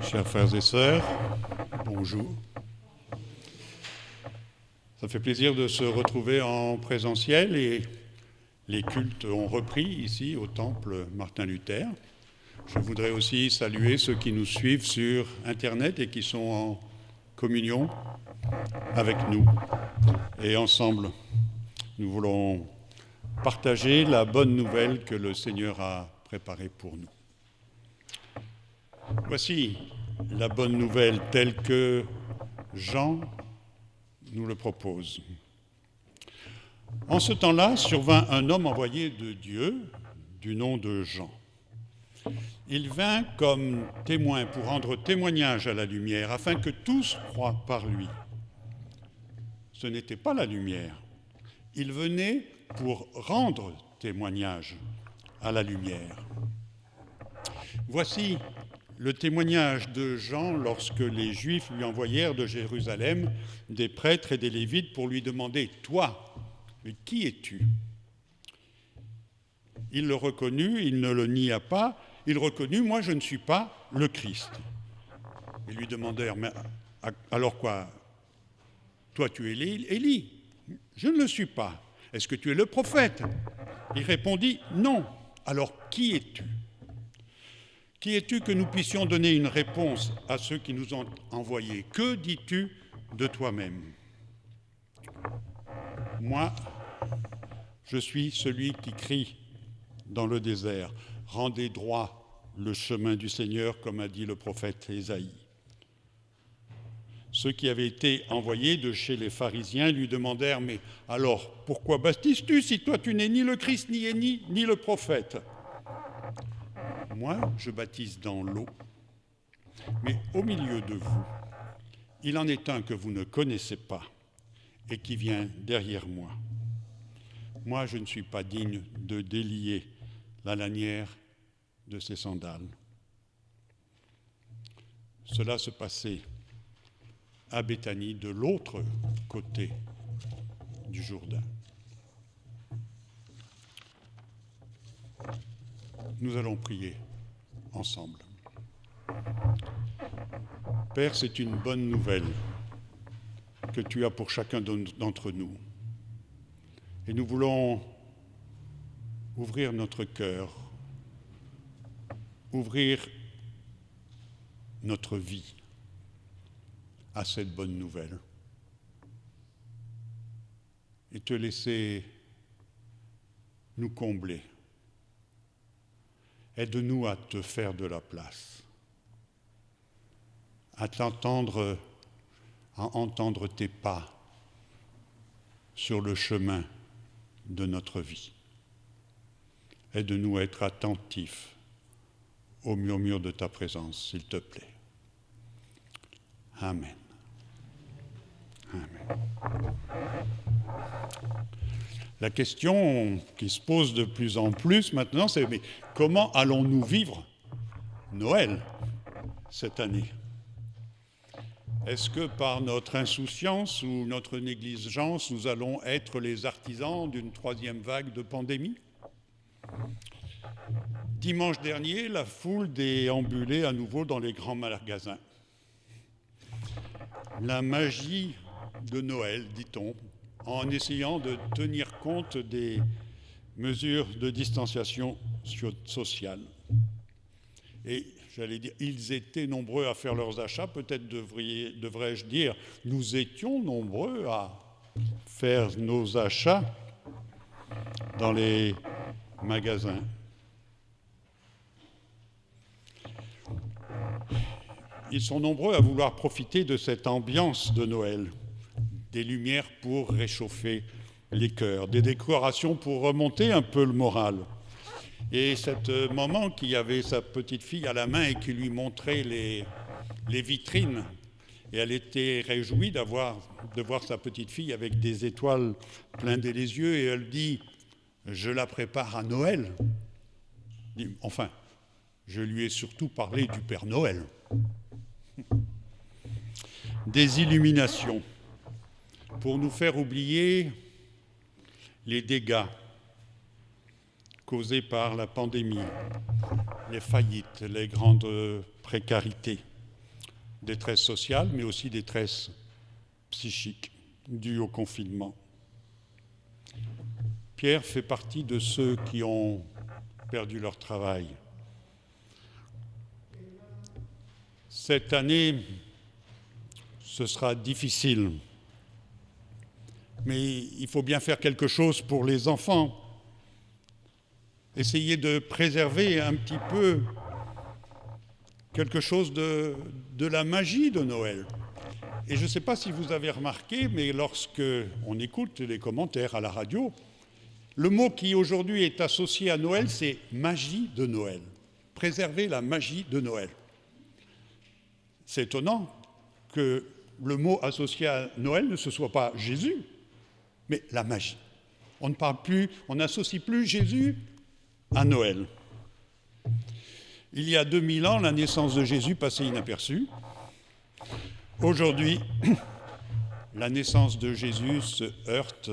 Chers frères et sœurs, bonjour. Ça fait plaisir de se retrouver en présentiel et les cultes ont repris ici au temple Martin Luther. Je voudrais aussi saluer ceux qui nous suivent sur Internet et qui sont en communion avec nous. Et ensemble, nous voulons partager la bonne nouvelle que le Seigneur a préparée pour nous. Voici la bonne nouvelle telle que Jean nous le propose. En ce temps-là, survint un homme envoyé de Dieu du nom de Jean. Il vint comme témoin pour rendre témoignage à la lumière, afin que tous croient par lui. Ce n'était pas la lumière. Il venait pour rendre témoignage à la lumière. Voici le témoignage de Jean lorsque les Juifs lui envoyèrent de Jérusalem des prêtres et des Lévites pour lui demander « Toi, mais qui es-tu » Il le reconnut, il ne le nia pas, il reconnut « Moi, je ne suis pas le Christ ». Ils lui demandèrent « Mais alors quoi ? Toi, tu es Élie ?»« Je ne le suis pas. Est-ce que tu es le prophète ?» Il répondit « Non. Alors, qui es-tu » ? Qui es-tu que nous puissions donner une réponse à ceux qui nous ont envoyés ? Que dis-tu de toi-même ? Moi, je suis celui qui crie dans le désert. Rendez droit le chemin du Seigneur, comme a dit le prophète Ésaïe. Ceux qui avaient été envoyés de chez les pharisiens lui demandèrent « Mais alors, pourquoi baptises-tu si toi tu n'es ni le Christ, ni le prophète ?» Moi, je baptise dans l'eau, mais au milieu de vous, il en est un que vous ne connaissez pas et qui vient derrière moi. Moi, je ne suis pas digne de délier la lanière de ses sandales. Cela se passait à Béthanie, de l'autre côté du Jourdain. Nous allons prier ensemble. Père, c'est une bonne nouvelle que tu as pour chacun d'entre nous. Et nous voulons ouvrir notre cœur, ouvrir notre vie à cette bonne nouvelle et te laisser nous combler. Aide-nous à te faire de la place, à t'entendre, à entendre tes pas sur le chemin de notre vie. Aide-nous à être attentifs au murmure de ta présence, s'il te plaît. Amen. Amen. La question qui se pose de plus en plus maintenant, c'est mais comment allons-nous vivre Noël cette année ? Est-ce que par notre insouciance ou notre négligence, nous allons être les artisans d'une troisième vague de pandémie ? Dimanche dernier, la foule déambulait à nouveau dans les grands magasins. La magie de Noël, dit-on, en essayant de tenir compte des mesures de distanciation sociale. Et j'allais dire, ils étaient nombreux à faire leurs achats, peut-être devrais-je dire, nous étions nombreux à faire nos achats dans les magasins. Ils sont nombreux à vouloir profiter de cette ambiance de Noël. Des lumières pour réchauffer les cœurs, des décorations pour remonter un peu le moral. Et cette maman qui avait sa petite fille à la main et qui lui montrait les vitrines, et elle était réjouie de voir sa petite fille avec des étoiles plein les yeux, et elle dit « Je la prépare à Noël ». Enfin, je lui ai surtout parlé du Père Noël. Des illuminations pour nous faire oublier les dégâts causés par la pandémie, les faillites, les grandes précarités. détresse sociale, mais aussi détresse psychique due au confinement. Pierre fait partie de ceux qui ont perdu leur travail. Cette année, ce sera difficile, mais il faut bien faire quelque chose pour les enfants. Essayer de préserver un petit peu quelque chose de la magie de Noël. Et je ne sais pas si vous avez remarqué, mais lorsque on écoute les commentaires à la radio, le mot qui aujourd'hui est associé à Noël, c'est magie de Noël. Préserver la magie de Noël. C'est étonnant que le mot associé à Noël ne se soit pas Jésus, mais la magie. On n'associe plus Jésus à Noël. Il y a 2000 ans, la naissance de Jésus passait inaperçue. Aujourd'hui, la naissance de Jésus se heurte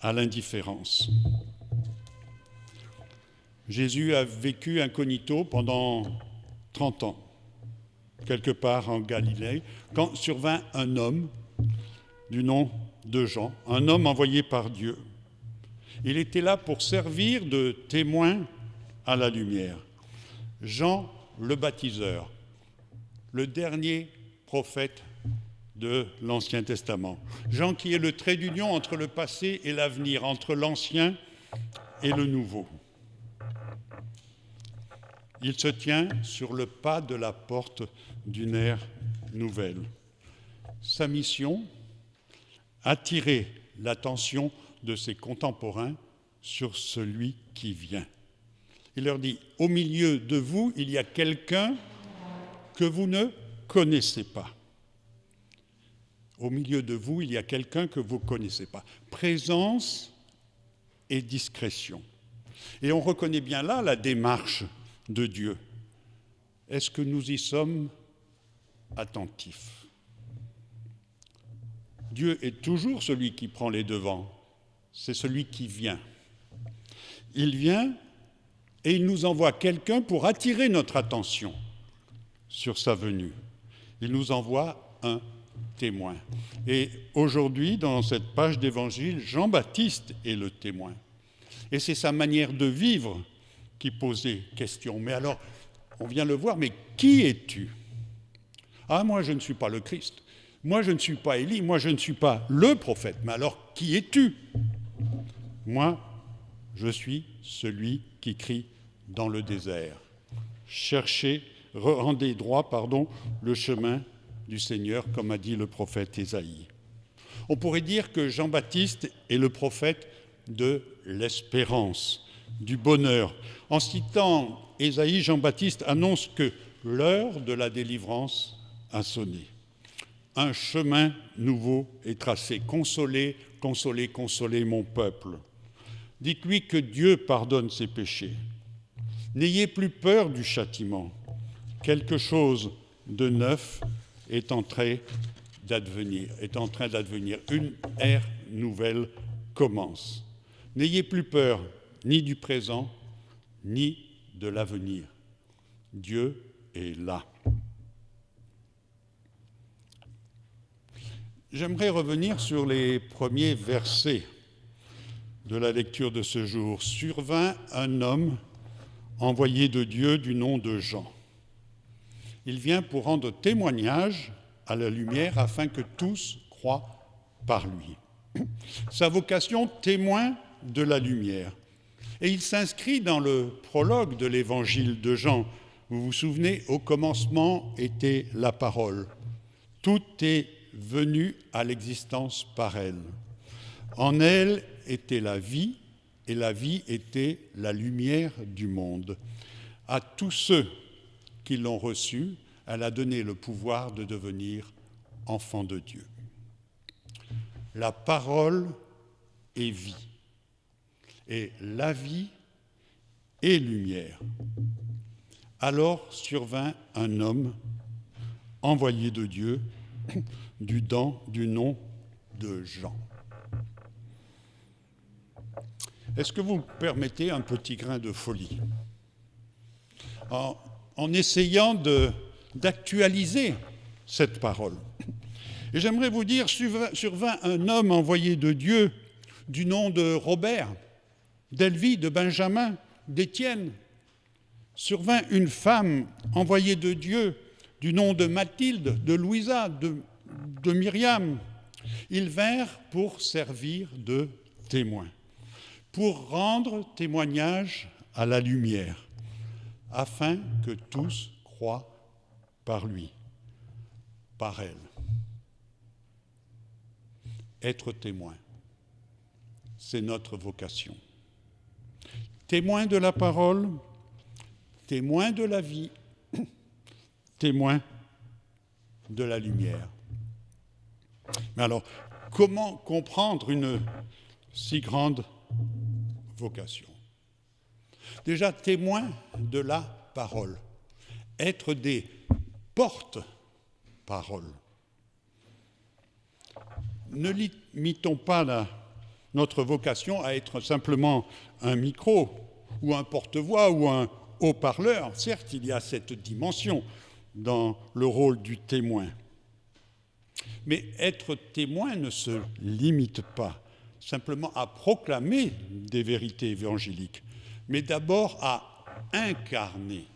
à l'indifférence. Jésus a vécu incognito pendant 30 ans, quelque part en Galilée, quand survint un homme du nom de Jean, un homme envoyé par Dieu. Il était là pour servir de témoin à la lumière. Jean le baptiseur, le dernier prophète de l'Ancien Testament. Jean qui est le trait d'union entre le passé et l'avenir, entre l'Ancien et le Nouveau. Il se tient sur le pas de la porte d'une ère nouvelle. Sa mission, attirer l'attention de ses contemporains sur celui qui vient. Il leur dit, au milieu de vous, il y a quelqu'un que vous ne connaissez pas. Au milieu de vous, il y a quelqu'un que vous ne connaissez pas. Présence et discrétion. Et on reconnaît bien là la démarche de Dieu. Est-ce que nous y sommes attentifs? Dieu est toujours celui qui prend les devants. C'est celui qui vient. Il vient et il nous envoie quelqu'un pour attirer notre attention sur sa venue. Il nous envoie un témoin. Et aujourd'hui, dans cette page d'évangile, Jean-Baptiste est le témoin. Et c'est sa manière de vivre qui posait question. Mais alors, on vient le voir, mais qui es-tu? Ah, moi, je ne suis pas le Christ. Moi, je ne suis pas Élie. Moi, je ne suis pas le prophète. Mais alors, qui es-tu? Moi, je suis celui qui crie dans le désert. Rendez droit, le chemin du Seigneur, comme a dit le prophète Ésaïe. On pourrait dire que Jean-Baptiste est le prophète de l'espérance, du bonheur. En citant Ésaïe, Jean-Baptiste annonce que l'heure de la délivrance a sonné. Un chemin nouveau est tracé. Consolez, consolez, consolez mon peuple. Dites-lui que Dieu pardonne ses péchés. N'ayez plus peur du châtiment. Quelque chose de neuf est en train d'advenir. Une ère nouvelle commence. N'ayez plus peur ni du présent, ni de l'avenir. Dieu est là. J'aimerais revenir sur les premiers versets de la lecture de ce jour. Survint un homme envoyé de Dieu du nom de Jean. Il vient pour rendre témoignage à la lumière afin que tous croient par lui. Sa vocation, témoin de la lumière. Et il s'inscrit dans le prologue de l'évangile de Jean. Vous vous souvenez, au commencement était la parole. Tout est venu à l'existence par elle. En elle était la vie, et la vie était la lumière du monde. À tous ceux qui l'ont reçue, elle a donné le pouvoir de devenir enfants de Dieu. La parole est vie, et la vie est lumière. Alors survint un homme envoyé de Dieu du nom de Jean. Est-ce que vous me permettez un petit grain de folie? En essayant de d'actualiser cette parole. Et j'aimerais vous dire, survint un homme envoyé de Dieu du nom de Robert, d'Elvie, de Benjamin, d'Étienne. Survint une femme envoyée de Dieu du nom de Mathilde, de Louisa, de Myriam. Ils vinrent pour servir de témoins, pour rendre témoignage à la lumière, afin que tous croient par lui, par elle. Être témoin, c'est notre vocation. Témoin de la parole, témoin de la vie, témoin de la lumière. Mais alors, comment comprendre une si grande vocation? Déjà, témoin de la parole, être des porte-paroles. Ne limitons pas notre vocation à être simplement un micro ou un porte-voix ou un haut-parleur. Certes, il y a cette dimension dans le rôle du témoin. Mais être témoin ne se limite pas simplement à proclamer des vérités évangéliques, mais d'abord à incarner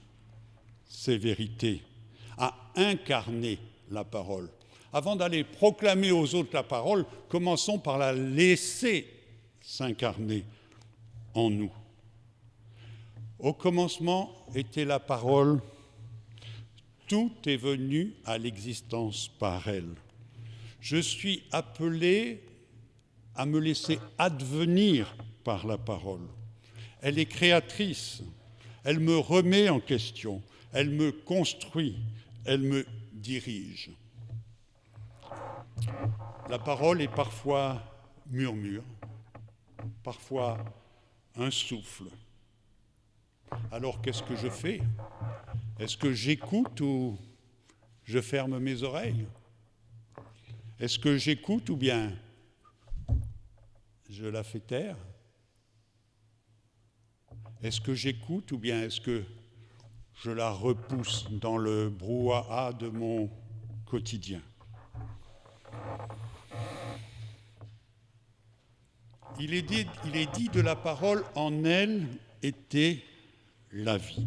ces vérités, à incarner la parole. Avant d'aller proclamer aux autres la parole, commençons par la laisser s'incarner en nous. Au commencement était la parole, tout est venu à l'existence par elle. Je suis appelé à me laisser advenir par la parole. Elle est créatrice, elle me remet en question, elle me construit, elle me dirige. La parole est parfois murmure, parfois un souffle. Alors qu'est-ce que je fais? Est-ce que j'écoute ou je ferme mes oreilles? Est-ce que j'écoute ou bien je la fais taire? Est-ce que j'écoute ou bien est-ce que je la repousse dans le brouhaha de mon quotidien? Il est dit de la parole, en elle était la vie.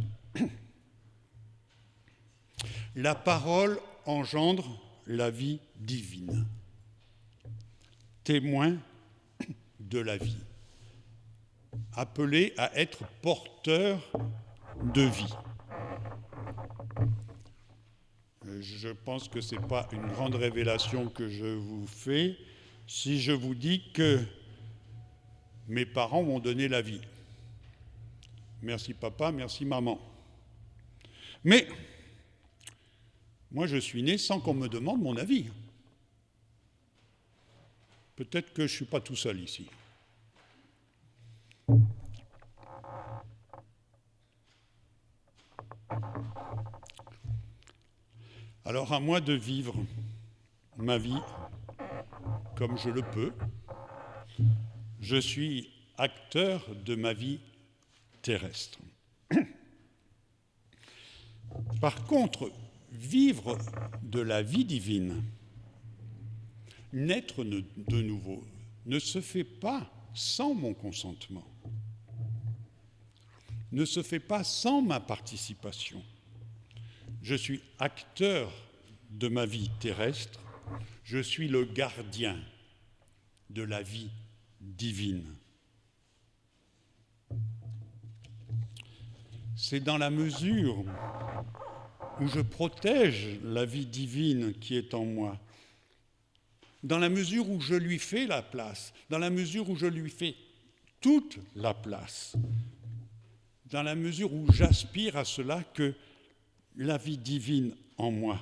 La parole engendre la vie divine, témoin de la vie, appelé à être porteur de vie. Je pense que ce n'est pas une grande révélation que je vous fais si je vous dis que mes parents m'ont donné la vie. Merci papa, merci maman. Mais moi, je suis né sans qu'on me demande mon avis. Peut-être que je ne suis pas tout seul ici. Alors, à moi de vivre ma vie comme je le peux. Je suis acteur de ma vie terrestre. Par contre, vivre de la vie divine, naître de nouveau, ne se fait pas sans mon consentement, ne se fait pas sans ma participation. Je suis acteur de ma vie terrestre, je suis le gardien de la vie divine. C'est dans la mesure où je protège la vie divine qui est en moi, dans la mesure où je lui fais la place, dans la mesure où je lui fais toute la place, dans la mesure où j'aspire à cela, que la vie divine en moi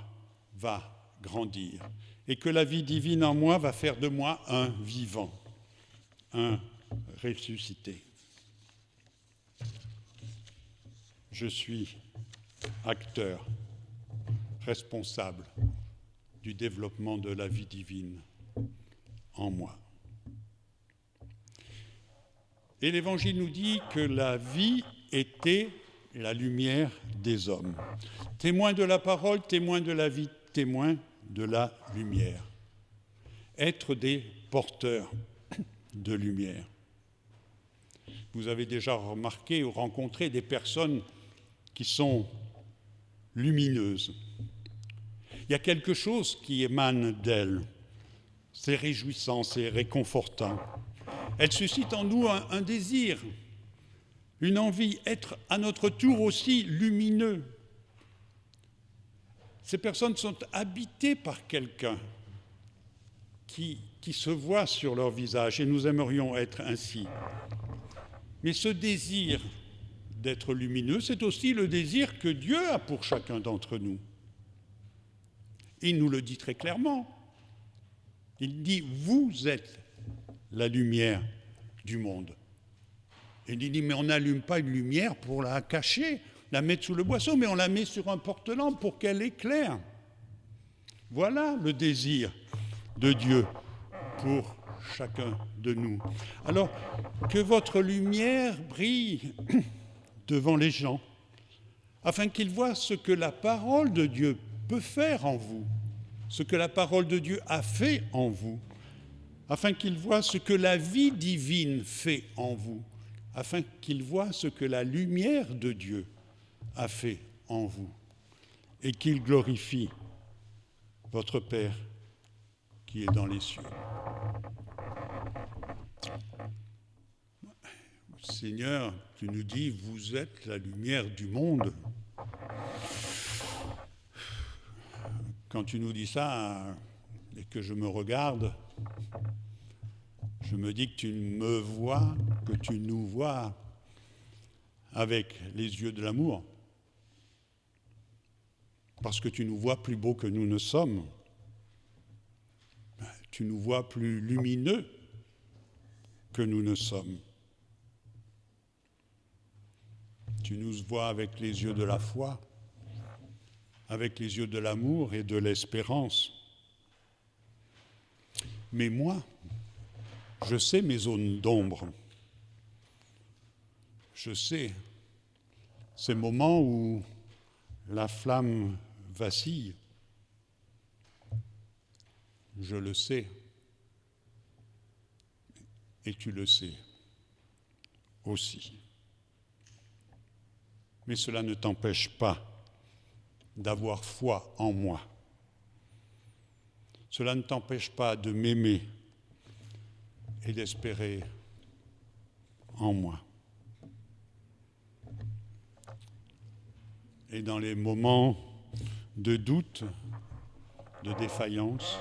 va grandir et que la vie divine en moi va faire de moi un vivant, un ressuscité. Je suis acteur, responsable du développement de la vie divine en moi. Et l'Évangile nous dit que la vie était la lumière des hommes. Témoin de la parole, témoin de la vie, témoin de la lumière. Être des porteurs de lumière. Vous avez déjà remarqué ou rencontré des personnes qui sont lumineuses. Il y a quelque chose qui émane d'elles. C'est réjouissant, c'est réconfortant. Elles suscitent en nous un désir, une envie, être à notre tour aussi lumineux. Ces personnes sont habitées par quelqu'un qui se voit sur leur visage, et nous aimerions être ainsi. Mais ce désir d'être lumineux, c'est aussi le désir que Dieu a pour chacun d'entre nous. Il nous le dit très clairement. Il dit « Vous êtes la lumière du monde ». Et il dit « Mais on n'allume pas une lumière pour la cacher, la mettre sous le boisseau, mais on la met sur un porte-lampe pour qu'elle éclaire. » Voilà le désir de Dieu pour chacun de nous. Alors, que votre lumière brille devant les gens, afin qu'ils voient ce que la parole de Dieu peut faire en vous, ce que la parole de Dieu a fait en vous, afin qu'ils voient ce que la vie divine fait en vous, afin qu'ils voient ce que la lumière de Dieu a fait en vous, et qu'ils glorifient votre Père qui est dans les cieux. Seigneur, tu nous dis, vous êtes la lumière du monde. Quand tu nous dis ça et que je me regarde, je me dis que tu me vois, que tu nous vois avec les yeux de l'amour. Parce que tu nous vois plus beaux que nous ne sommes. Tu nous vois plus lumineux que nous ne sommes. Tu nous vois avec les yeux de la foi, avec les yeux de l'amour et de l'espérance. Mais moi, je sais mes zones d'ombre. Je sais ces moments où la flamme vacille. Je le sais. Et tu le sais aussi. Mais cela ne t'empêche pas d'avoir foi en moi. Cela ne t'empêche pas de m'aimer et d'espérer en moi. Et dans les moments de doute, de défaillance,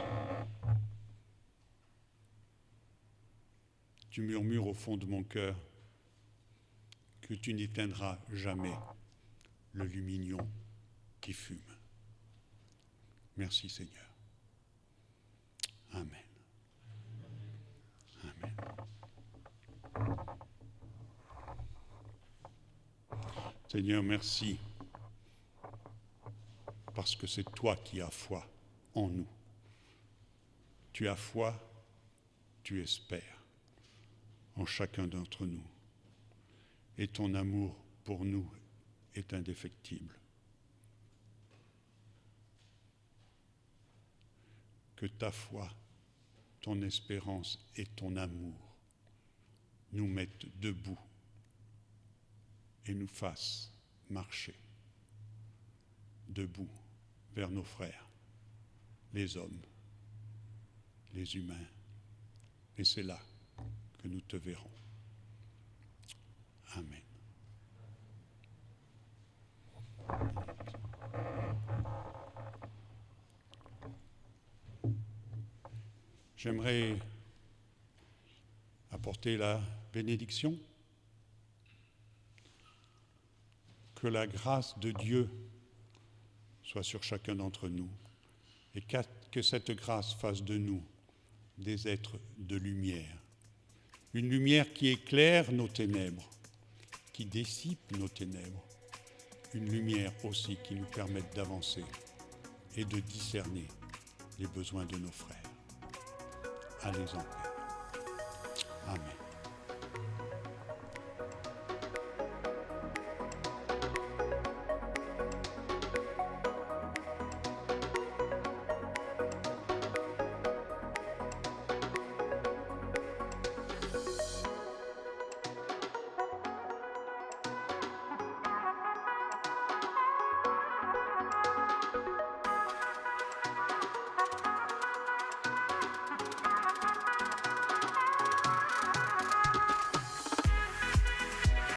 tu murmures au fond de mon cœur que tu n'éteindras jamais le lumignon qui fume. Merci Seigneur. Amen. Amen. Seigneur, merci, parce que c'est toi qui as foi en nous. Tu as foi, tu espères en chacun d'entre nous. Et ton amour pour nous est indéfectible. Que ta foi, ton espérance et ton amour nous mettent debout et nous fassent marcher debout vers nos frères, les hommes, les humains. Et c'est là que nous te verrons. Amen. J'aimerais apporter la bénédiction. Que la grâce de Dieu soit sur chacun d'entre nous et que cette grâce fasse de nous des êtres de lumière. Une lumière qui éclaire nos ténèbres, qui dissipe nos ténèbres. Une lumière aussi qui nous permette d'avancer et de discerner les besoins de nos frères. Allez en paix. Amen.